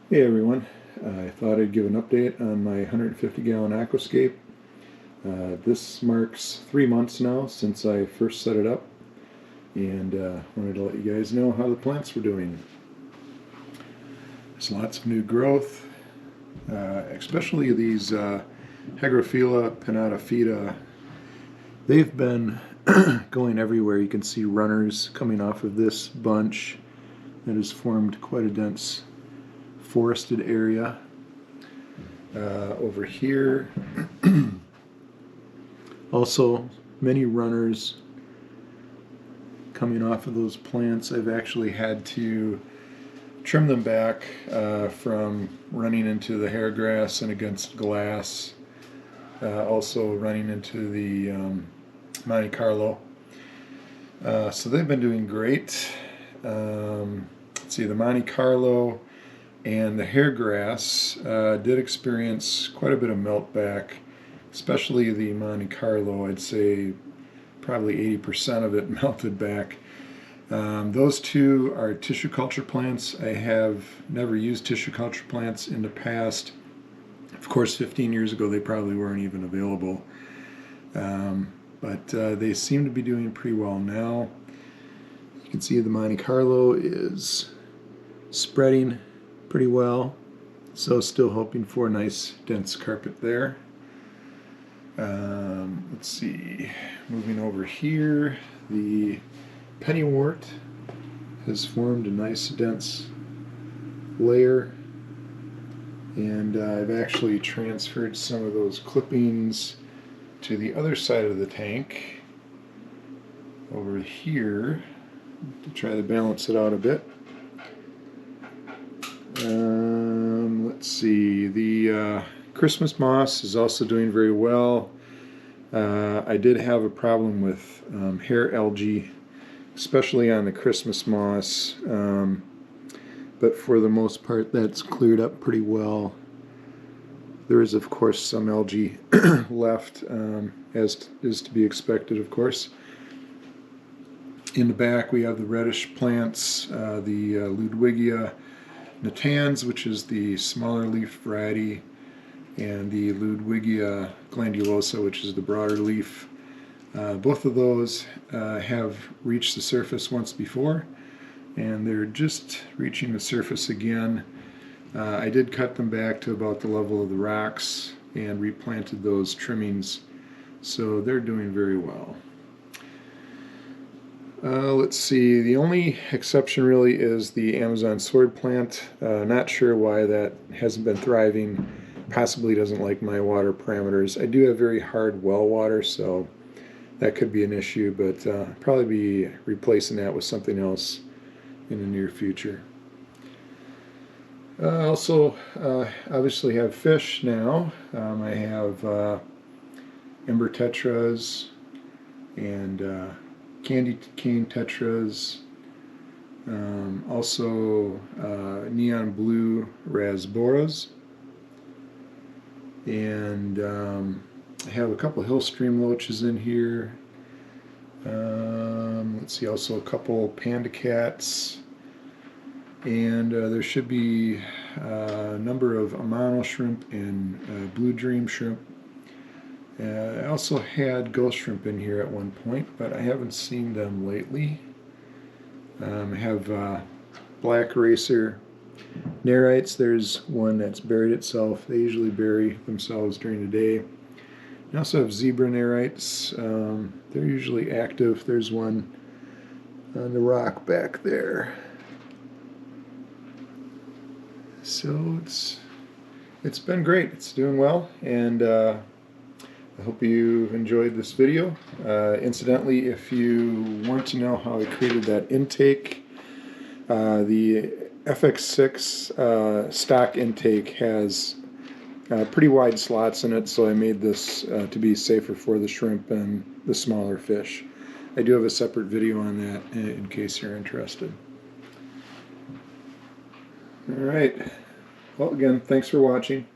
Hey everyone, I thought I'd give an update on my 150-gallon Aquascape. This marks 3 months now since I first set it up, and wanted to let you guys know how the plants were doing. There's lots of new growth, especially these Hygrophila pinnatophyta. They've been going everywhere. You can see runners coming off of this bunch that has formed quite a dense forested area. Over here, also many runners coming off of those plants. I've actually had to trim them back from running into the hair grass and against glass, also running into the Monte Carlo. So they've been doing great. Let's see, the Monte Carlo and the hair grass did experience quite a bit of melt back, especially the Monte Carlo. I'd say probably 80% of it melted back. Those two are tissue culture plants. I have never used tissue culture plants in the past. Of course, 15 years ago they probably weren't even available. But they seem to be doing pretty well now. You can see the Monte Carlo is spreading pretty well, so still hoping for a nice dense carpet there. Let's see, moving over here, the pennywort has formed a nice dense layer, and I've actually transferred some of those clippings to the other side of the tank over here to try to balance it out a bit. Let's see, the Christmas moss is also doing very well. I did have a problem with hair algae, especially on the Christmas moss, but for the most part that's cleared up pretty well. There is of course some algae left, as is to be expected, of course. In the back we have the reddish plants, the Ludwigia natans, which is the smaller leaf variety, and the Ludwigia glandulosa, which is the broader leaf. Both of those have reached the surface once before, and they're just reaching the surface again. I did cut them back to about the level of the rocks and replanted those trimmings, so they're doing very well. Let's see, the only exception really is the Amazon sword plant. Not sure why that hasn't been thriving. Possibly doesn't like my water parameters. I do have very hard well water, so that could be an issue, but probably be replacing that with something else in the near future. Also, obviously have fish now. I have ember tetras and candy cane tetras, also neon blue rasboras, and I have a couple hill stream loaches in here. Let's see, also a couple panda cats, and there should be a number of Amano shrimp and blue dream shrimp. I also had ghost shrimp in here at one point, but I haven't seen them lately. I have black racer nerites. There's one that's buried itself. They usually bury themselves during the day. I also have zebra nerites. They're usually active. There's one on the rock back there. So it's been great. It's doing well, and I hope you enjoyed this video. Incidentally, if you want to know how I created that intake, the FX6 stock intake has pretty wide slots in it, so I made this to be safer for the shrimp and the smaller fish. I do have a separate video on that in case you're interested. Alright, well again, thanks for watching.